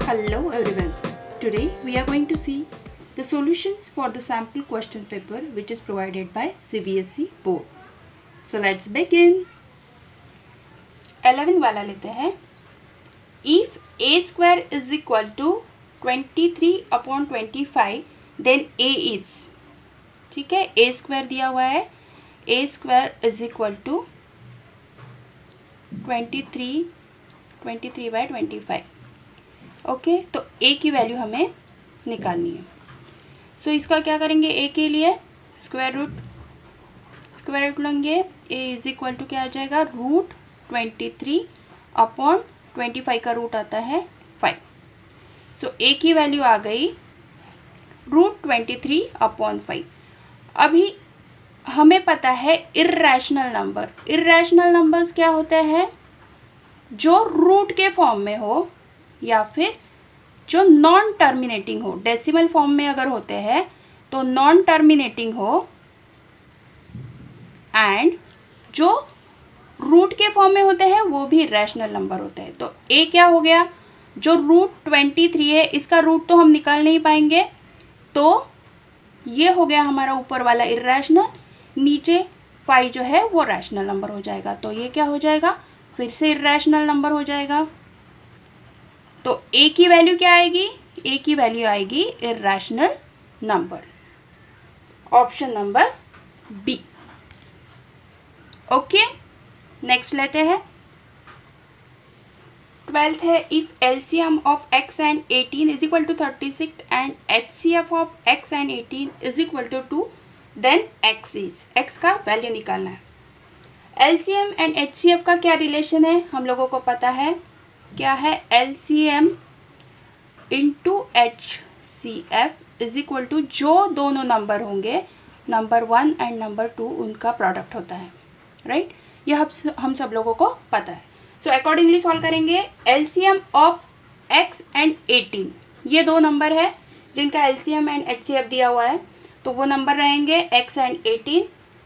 Hello everyone. Today we are going to see the solutions for the sample question paper which is provided by CBSE board. So let's begin. 11 वाला लेते हैं. If a square is equal to 23/25 then a is, ठीक है, a square दिया हुआ है, a square is equal to 23/25. Okay तो a की वैल्यू हमें निकालनी है. सो इसका क्या करेंगे, a के लिए स्क्वायर रूट लेंगे. a इज इक्वल टू क्या आ जाएगा, √23/25 का रूट आता है 5. सो a की वैल्यू आ गई √23/5. अभी हमें पता है इर्रेशनल नंबर्स क्या होते हैं, जो रूट के फॉर्म में हो या फिर जो नॉन टर्मिनेटिंग हो. डेसिमल फॉर्म में अगर होते हैं तो नॉन टर्मिनेटिंग हो, एंड जो रूट के फॉर्म में होते हैं वो भी रैशनल नंबर होते हैं. तो ए क्या हो गया, जो √23 है इसका रूट तो हम निकाल नहीं पाएंगे, तो ये हो गया हमारा ऊपर वाला इर्रेशनल, नीचे 5 जो है वो रैशनल नंबर हो जाएगा. तो ये क्या हो जाएगा, फिर से इर्रेशनल नंबर हो जाएगा. तो a की वैल्यू क्या आएगी, a की वैल्यू आएगी irrational number. Option number b. Okay next लेते हैं. 12th है, if LCM of x and 18 is equal to 36 and HCF of x and 18 is equal to 2 then x का वैल्यू निकालना है. एलसीएम एंड एचसीएफ का क्या relation है हम लोगों को पता है, क्या है, LCM into HCF is equal to जो दोनों नंबर होंगे, नंबर 1 एंड नंबर 2, उनका प्रोडक्ट होता है. राइट ये हम सब लोगों को पता है. सो अकॉर्डिंगली सॉल्व करेंगे. LCM ऑफ x एंड 18, ये दो नंबर है जिनका LCM एंड HCF दिया हुआ है, तो वो नंबर रहेंगे x एंड 18.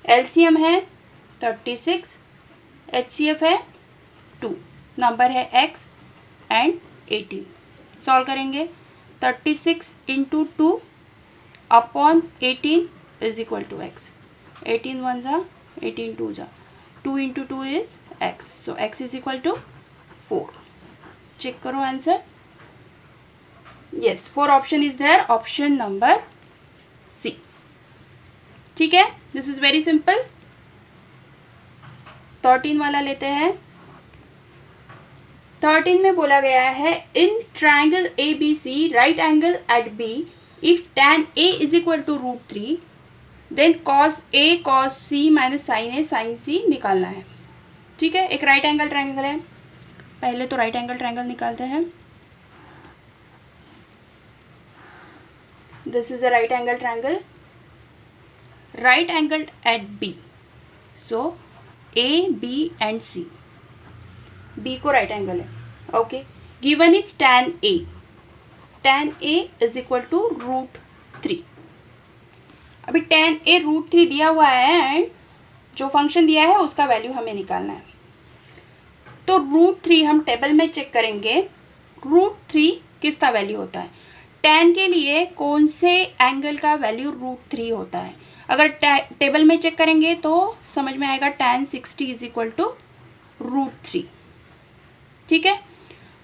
LCM है 36, HCF है 2, नंबर है x एंड 18. सॉल्व करेंगे. 36 into 2 upon 18 is equal to x. 18 1 जा, 18 2 जा, 2 into 2 is x. So x is equal to 4. Check करो answer. Yes 4 option is there, option number C. ठीक है, this is very simple. 13 वाला लेते हैं. 13 में बोला गया है, in triangle ABC right angle at B if tan A is equal to √3 then cos A cos C minus sin A sin C निकालना है. ठीक है, एक राइट एंगल ट्राइंगल है. पहले तो राइट एंगल ट्राइंगल निकालते हैं. This is a right angle triangle, right angle at B. So A B and C, B को राइट एंगल है. Okay given is tan A is equal to √3. अभी tan A √3 दिया हुआ है and जो function दिया है उसका वैल्यू हमें निकालना है. तो √3 हम टेबल में चेक करेंगे, √3 किसका वैल्यू होता है. tan के लिए कौन से एंगल का वैल्यू √3 होता है. अगर टेबल में चेक करेंगे तो समझ में आएगा tan 60 इज इक्वल टू √3. ठीक है,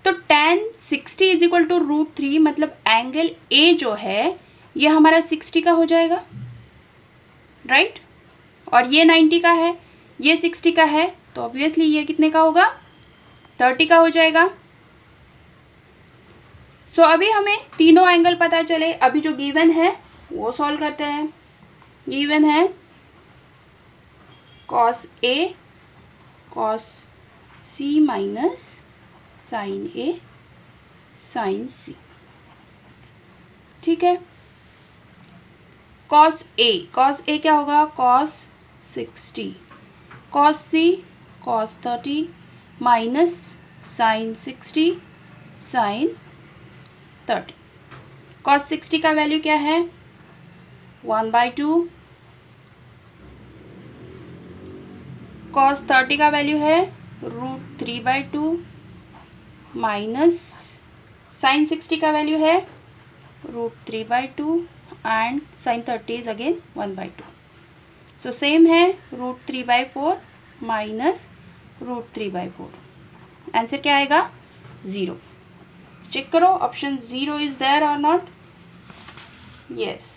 तो tan 60 इज इक्वल टू √3 मतलब एंगल A जो है ये हमारा 60 का हो जाएगा. राइट और ये 90 का है, ये 60 का है, तो ऑब्वियसली ये कितने का होगा, 30 का हो जाएगा. सो अभी हमें तीनों एंगल पता चले. अभी जो गिवन है वो सॉल्व करते हैं. गिवन है cos A cos C minus sin A sin C. ठीक है, cos A क्या होगा, cos 60, cos C cos 30 minus sin 60 sin 30. cos 60 का वैल्यू क्या है, 1/2. cos 30 का वैल्यू है √3/2 माइनस साइन 60 का वैल्यू है √3/2 and sine 30 is again 1/2. So same है √3/4 माइनस √3/4. आंसर क्या आएगा? 0. चेक करो ऑप्शन 0 इज देयर और not. Yes.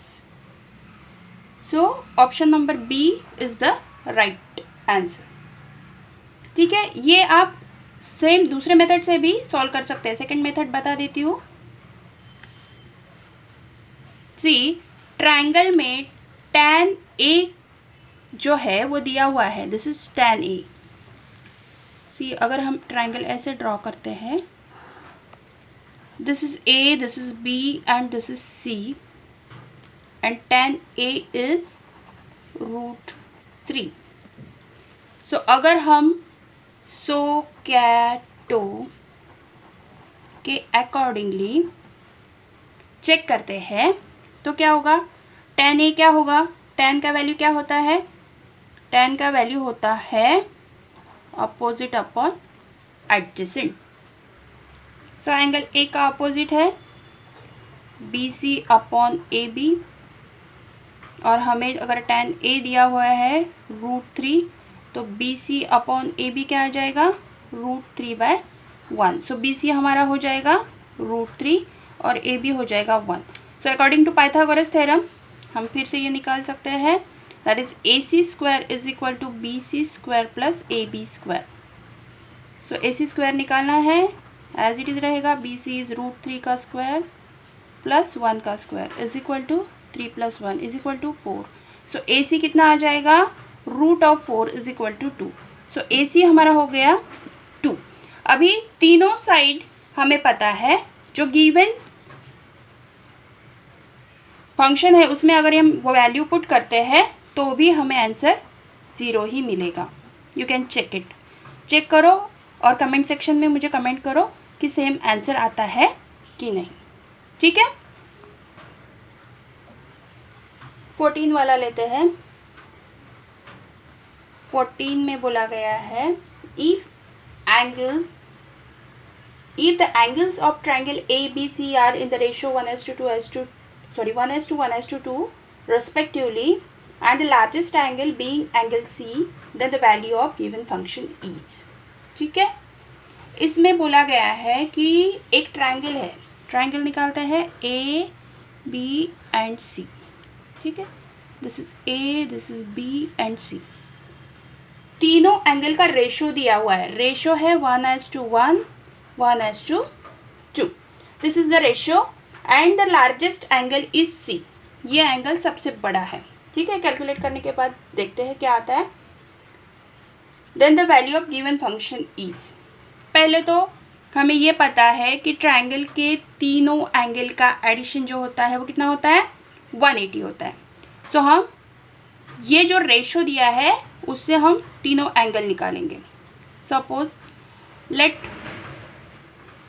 So option number b is the right answer. ठीक है, ये आप सेम दूसरे मेथड से भी सॉल्व कर सकते हैं. सेकंड मेथड बता देती हूँ. सी ट्रायंगल में tan A जो है वो दिया हुआ है. This is tan A. सी अगर हम ट्रायंगल ऐसे ड्रॉ करते हैं, this is A, this is B and this is C and tan A is √3. सो अगर हम SOHCAHTOA के अकॉर्डिंगली चेक करते हैं तो क्या होगा? tan A क्या होगा? tan का वैल्यू क्या होता है? tan का वैल्यू होता है opposite upon adjacent. So angle A का अपोजिट है BC अपॉन AB और हमें अगर tan A दिया हुआ है √3 तो BC अपॉन AB क्या आ जाएगा? √3/1. सो BC हमारा हो जाएगा √3 और AB हो जाएगा 1. So according to Pythagoras theorem हम फिर से ये निकाल सकते हैं. That is AC² is equal to BC² plus AB². So AC² निकालना है. एज इट इज रहेगा BC इज √3 का स्क्वायर प्लस 1 का square is equal to 3 + 1 is equal to 4. So AC कितना आ जाएगा? √4 is equal to 2. So AC हमारा हो गया 2. अभी तीनों साइड हमें पता है. जो गिवन फंक्शन है उसमें अगर हम वो वैल्यू पुट करते हैं तो भी हमें आंसर 0 ही मिलेगा. You can check it. Check करो और कमेंट सेक्शन में मुझे कमेंट करो कि सेम आंसर आता है कि नहीं. ठीक है, 14 वाला लेते हैं. 14 में बोला गया है if the angles of triangle ABC are in the ratio 1:2 respectively and the largest angle being angle C, then the value of given function is. ठीक है, इसमें बोला गया है कि एक ट्रायंगल है. ट्रायंगल निकालते हैं A, B एंड C. ठीक है, this is A, this is B and C. तीनों एंगल का रेशो दिया हुआ है. रेशो है 1:1, 1:2. This is the ratio and the largest angle is C. ये एंगल सबसे बड़ा है. ठीक है, कैलकुलेट करने के बाद देखते हैं क्या आता है. Then the value of given function is. पहले तो हमें ये पता है कि ट्रायंगल के तीनों एंगल का एडिशन जो होता है वो कितना होता है? 180 होता है. सो हम ये जो रेशो दिया है उससे हम तीनों एंगल निकालेंगे. Suppose let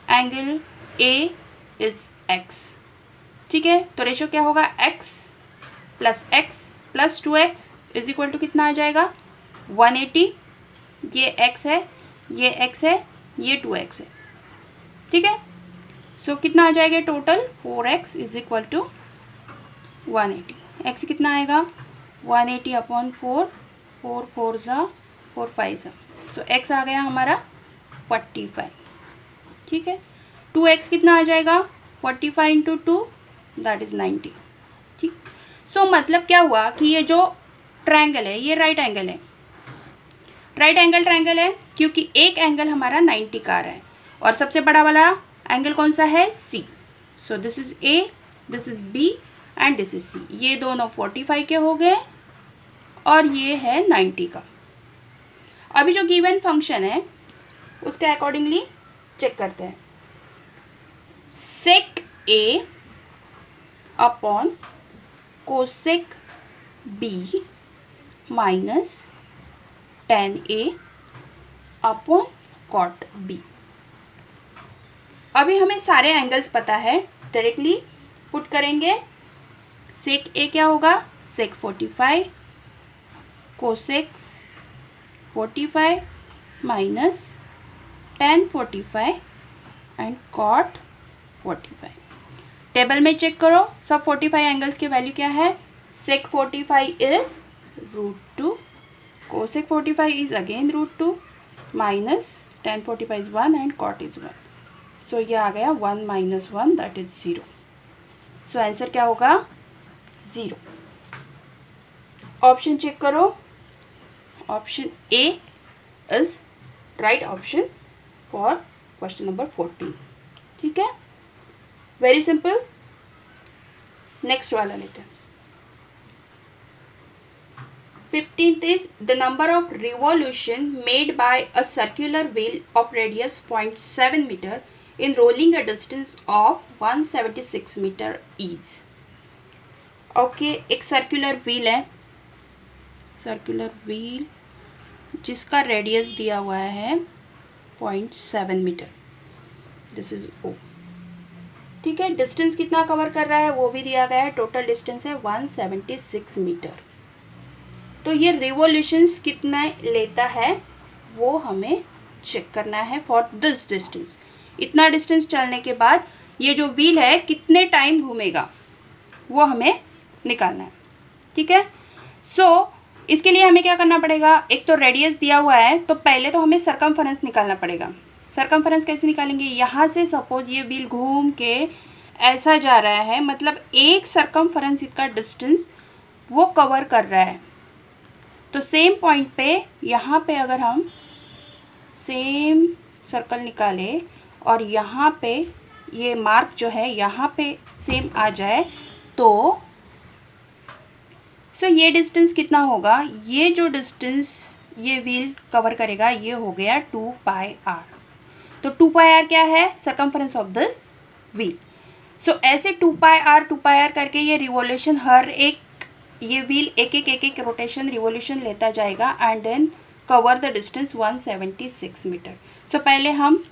angle A is x. ठीक है, तो रेशो क्या होगा? x plus 2x is equal to कितना आ जाएगा? 180. ये x है, ये x है, ये 2x है. ठीक है, सो कितना आ जाएगा total? 4x is equal to 180. x कितना आएगा? 180 अपॉन 4, 4 4 ज़ा 4 5 ज़ा. सो x आ गया हमारा 45. ठीक है, 2x कितना आ जाएगा? 45 इंटू 2 दैट इज़ 90. ठीक, सो मतलब क्या हुआ कि ये जो ट्रायंगल है ये राइट एंगल है. राइट एंगल ट्रायंगल है क्योंकि एक एंगल हमारा 90 का आ रहा है और सबसे बड़ा वाला एंगल कौन सा है? C. So this is A, this is B and this is C. ये दोनों 45 के हो गए और ये है 90 का. अभी जो गिवन फंक्शन है उसके अकॉर्डिंगली चेक करते हैं. sec A upon cosec B minus tan A upon cot B. अभी हमें सारे एंगल्स पता है, डायरेक्टली पुट करेंगे. sec A क्या होगा? sec 45 cosec 45 minus tan 45 and cot 45। Table में चेक करो सब 45 एंगल्स की वैल्यू क्या है। sec 45 is √2, cosec 45 is again √2, minus tan 45 is 1 and cot is 1। सो ये आ गया 1 minus 1 that is 0। So answer क्या होगा 0। ऑप्शन चेक करो, option A is right option for question number 14। ठीक है, वेरी सिंपल। नेक्स्ट वाला लेते हैं। 15th is the number of revolution made by a circular wheel of radius 0.7 meter in rolling a distance of 176 meter is। Okay, एक circular wheel है, circular wheel जिसका radius दिया हुआ है 0.7 मीटर, दिस इज ओ। ठीक है, डिस्टेंस कितना cover कर रहा है वो भी दिया गया है, टोटल डिस्टेंस है 176 मीटर। तो ये रिवॉल्यूशंस कितना लेता है वो हमें चेक करना है फॉर दिस डिस्टेंस। इतना डिस्टेंस चलने के बाद ये जो व्हील है कितने टाइम घूमेगा वो हमें निकालना है। ठीक है, सो इसके लिए हमें क्या करना पड़ेगा, एक तो रेडियस दिया हुआ है तो पहले तो हमें सरकमफेरेंस निकालना पड़ेगा। सरकमफेरेंस कैसे निकालेंगे, यहाँ से सपोज ये व्हील घूम के ऐसा जा रहा है, मतलब एक सरकमफेरेंस इसका डिस्टेंस वो कवर कर रहा है। तो सेम पॉइंट पे यहाँ पे अगर हम सेम सर्कल निकालें और यहाँ पे ये मार्क जो है यहाँ पे सेम आ जाए तो ये डिस्टेंस कितना होगा, ये जो डिस्टेंस ये व्हील कवर करेगा ये हो गया 2πr। तो 2πr क्या है, सरकमफेरेंस ऑफ दिस व्हील। सो ऐसे 2πr करके ये रिवॉल्यूशन हर एक ये व्हील एक एक रोटेशन रिवॉल्यूशन लेता जाएगा and then cover the distance 176 metre. So पहले हम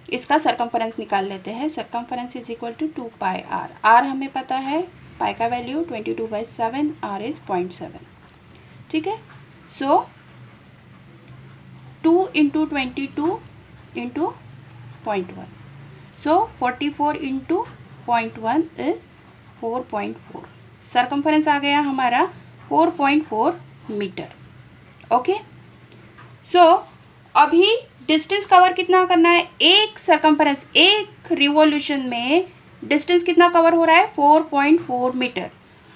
इसका सरकमफेरेंस निकाल लेते हैं। Circumference is equal to 2πr। R हमें पता है, पाई का वैल्यू 22/7, आर इज 0.7। ठीक है, सो 2 × 22 × 0.1, सो 44 × 0.1 इज 4.4। सरकमफेरेंस आ गया हमारा 4.4 मीटर। ओके, सो अभी डिस्टेंस कवर कितना करना है, एक सरकमफेरेंस एक रिवॉल्यूशन में डिस्टेंस कितना कवर हो रहा है 4.4 मीटर।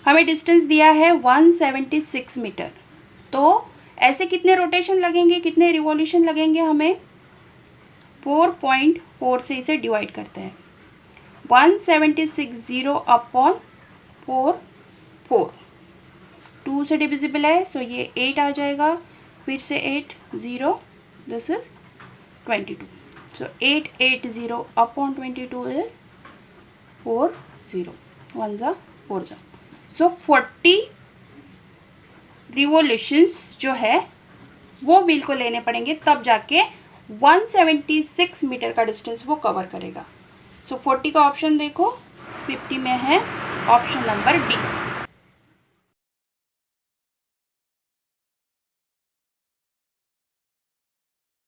हमें डिस्टेंस दिया है 176 मीटर। तो ऐसे कितने रोटेशन लगेंगे, कितने रिवॉल्यूशन लगेंगे, हमें 4.4 से इसे डिवाइड करते हैं। 176 अपॉन 4 2 से डिविजिबल है, सो ये 8 आ जाएगा, फिर से 8 0, this is 22। So 880 upon 22 is 40, 1 ज़ा 4 ज़ा। सो 40 रिवॉल्यूशंस जो है वो व्हील को लेने पड़ेंगे, तब जाके 176 मीटर का डिस्टेंस वो कवर करेगा। सो 40 का ऑप्शन देखो 50 में है, ऑप्शन नंबर डी।